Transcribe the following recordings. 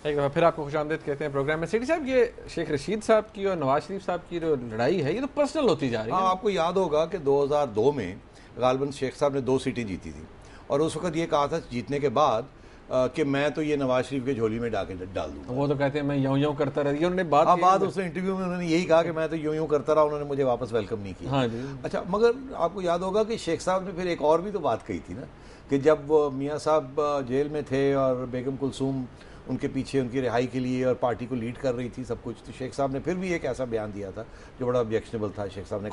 ایک دفعہ پھر آپ کو خوش آمدید کہتے ہیں پروگرام میں. سیٹھی صاحب، یہ شیخ رشید صاحب کی اور نواز شریف صاحب کی جو لڑائی ہے یہ تو پرسنل ہوتی جا رہی ہے. ہاں، آپ کو یاد ہوگا کہ 2002 میں غالباً شیخ صاحب نے 2 سیٹیں جیتی تھی، اور اس وقت یہ کہا تھا جیتنے کے بعد کہ میں تو یہ نواز شریف کے جھولی میں ڈال دوں گا. وہ تو کہتے ہیں میں یوں یوں کرتا رہی. انہوں نے بات اس نے انٹرویو میں انہوں نے یہی کہا کہ میں تو یوں کرتا رہا، انہوں نے مجھے واپس ویلکم نہیں کیا. ہاں جی. اچھا، مگر آپ کو یاد ہوگا کہ شیخ صاحب نے پھر ایک اور بھی تو بات کہی تھی نا، کہ جب وہ میاں صاحب جیل میں تھے اور بیگم کلثوم ان کے پیچھے ان کی رہائی کے لیے اور پارٹی کو لیڈ کر رہی تھی سب کچھ، تو شیخ صاحب نے پھر بھی ایک ایسا بیان دیا تھا جو بڑا آبجیکشنیبل تھا. شیخ صاحب نے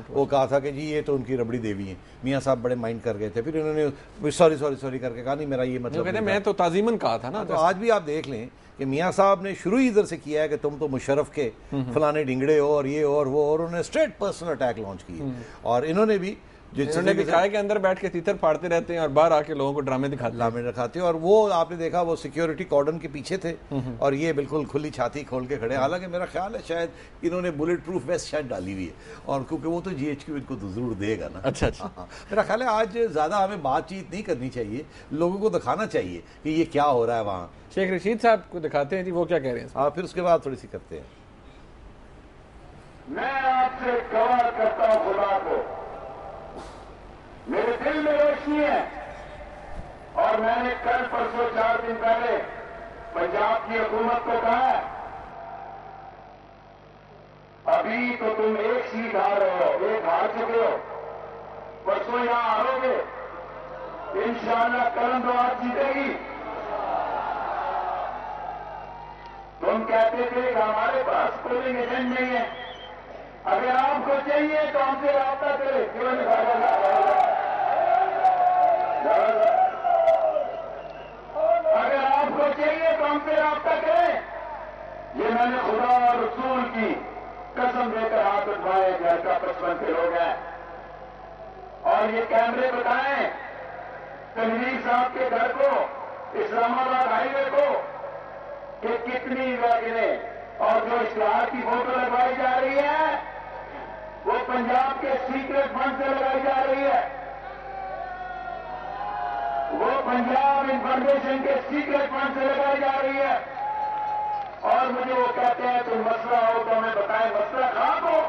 وہ کہا تھا کہ جی یہ تو ان کی ربڑی دیوی ہیں. میاں صاحب بڑے مائنڈ کر گئے تھے، پھر انہوں نے سوری کر کے کہا نہیں میرا یہ مطلب نہیں، میں تو تعظیماً کہا تھا نا. تو آج بھی آپ دیکھ لیں کہ میاں صاحب نے شروع ہی ادھر سے کیا ہے کہ تم تو مشرف کے فلانے ڈنگڑے ہو اور یہ اور وہ، اور انہوں نے اسٹریٹ پرسنل اٹیک لانچ کیے. اور انہوں نے بھی کہا کہ اندر بیٹھ کے تیتر پھاڑتے رہتے ہیں اور باہر آ کے لوگوں کو ڈرامے دکھاتے ہیں. اور وہ آپ نے دیکھا وہ سیکیورٹی کارڈن کے پیچھے تھے اور یہ بالکل کھلی چھاتی کھول کے کھڑے. حالانکہ میرا خیال ہے شاید انہوں نے بلٹ پروف ویسٹ شاید ڈالی ہوئی ہے، اور کیونکہ وہ تو جی ایچ کیو ان کو ضرور دے گا نا. اچھا میرا خیال ہے آج زیادہ ہمیں بات چیت نہیں کرنی چاہیے، لوگوں کو دکھانا چاہیے کہ یہ کیا ہو رہا ہے وہاں. شیخ رشید صاحب کو دکھاتے ہیں جی وہ کیا کہہ رہے ہیں. ہاں، پھر اس کے بعد تھوڑی سی کرتے ہیں. میں آپ سے گواہ کرتا ہوں خدا کو، میرے دل میں روشنی ہے، اور میں نے کل پرسوں 4 دن پہلے پنجاب کی حکومت کو کہا ہے ابھی تو تم ایک سیٹ ہار رہے ہو، ایک ہار چکے ہو، پرسوں یہاں ہارو گے، انشاءاللہ کل دوبارہ جیتے گی. تم کہتے تھے کہ ہمارے پاس پولنگ ایجنٹ نہیں ہے، اگر آپ کو چاہیے تو ہم سے رابطہ کرے. کیوں نہیں اگر آپ کو چاہیے تو ہم سے رابطہ کریں. یہ میں نے خدا اور رسول کی قسم دے کر ہاتھ اٹھائے، گھر کا 55 کے لوگ ہیں. اور یہ کیمرے بتائیں تنویر صاحب کے گھر کو، اسلام آباد ہائی وے کو، کہ کتنی ویگنیں اور جو اشتہار کی فوٹو لگوائی جا رہی ہے وہ پنجاب کے سیکرٹ فنڈ سے لگائی جا رہی ہے. وہ پنجاب انفارمیشن کے سیکرٹ فنڈ سے لگائی جا رہی ہے. اور مجھے وہ کہتے ہیں تم مسئلہ ہو تو ہمیں بتائیں مسئلہ کہاں کو.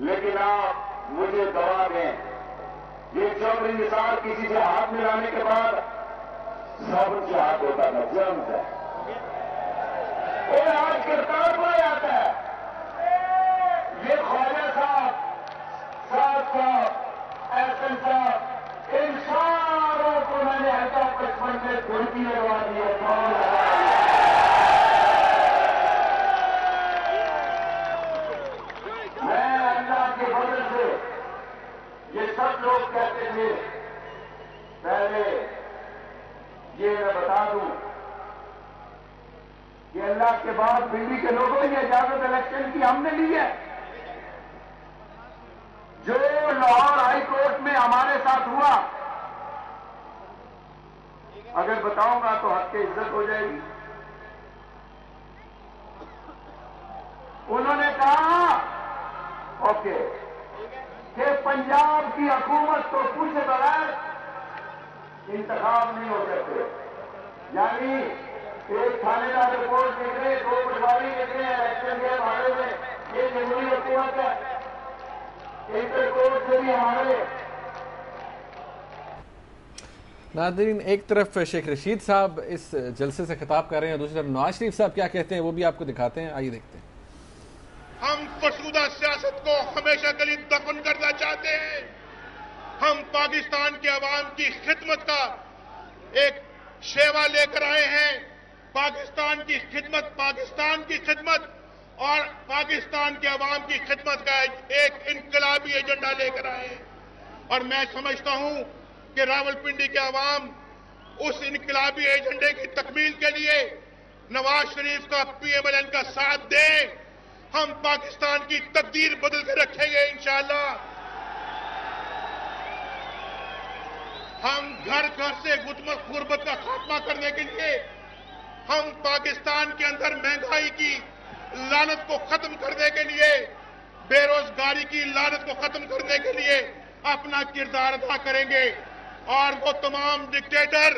لیکن آپ مجھے دوا دیں، یہ چودھری نثار کسی سے ہاتھ ملانے کے بعد سب سے ہاتھ ہوتا تھا، جرمز ہے. اور آج کرتار پہ آتا ہے. یہ خواجہ صاحب، سعد صاحب، احسن صاحب، ان ساروں کو میں نے ہلکا 55 سے گھڑتی لگوا دی ہے. میں اللہ کے فضل سے یہ سب لوگ کہتے تھے، پہلے یہ میں بتا دوں کہ اللہ کے بعد دلی کے لوگوں نے اجازت الیکشن کی ہم نے لی ہے. جو لاہور ہائی کورٹ میں ہمارے ساتھ ہوا اگر بتاؤں گا تو حق کی عزت ہو جائے گی. انہوں نے کہا اوکے کہ پنجاب کی حکومت کو پوچھے بغیر انتخاب نہیں ہو سکتے. یعنی ایک تھانے کا رپورٹ نکلے، 2 پٹواری نکلے، الیکشن کے بارے میں یہ جمہوری حکومت ہے. انٹر کورٹ سے بھی ہمارے ناظرین ایک طرف شیخ رشید صاحب اس جلسے سے خطاب کر رہے ہیں، دوسری طرف نواز شریف صاحب کیا کہتے ہیں وہ بھی آپ کو دکھاتے ہیں. آئیے دیکھتے ہیں. ہم فرسودہ سیاست کو ہمیشہ کے لیے دفن کرنا چاہتے ہیں. ہم پاکستان کے عوام کی خدمت کا ایک شیوا لے کر آئے ہیں. پاکستان کی خدمت، پاکستان کی خدمت اور پاکستان کے عوام کی خدمت کا ایک انقلابی ایجنڈا لے کر آئے ہیں. اور میں سمجھتا ہوں کہ راولپنڈی کے عوام اس انقلابی ایجنڈے کی تکمیل کے لیے نواز شریف کا PMLN کا ساتھ دیں. ہم پاکستان کی تقدیر بدل کے رکھیں گے انشاءاللہ. ہم گھر گھر سے غربت کا خاتمہ کرنے کے لیے، ہم پاکستان کے اندر مہنگائی کی لعنت کو ختم کرنے کے لیے، بے روزگاری کی لعنت کو ختم کرنے کے لیے اپنا کردار ادا کریں گے. اور وہ تمام ڈکٹیٹر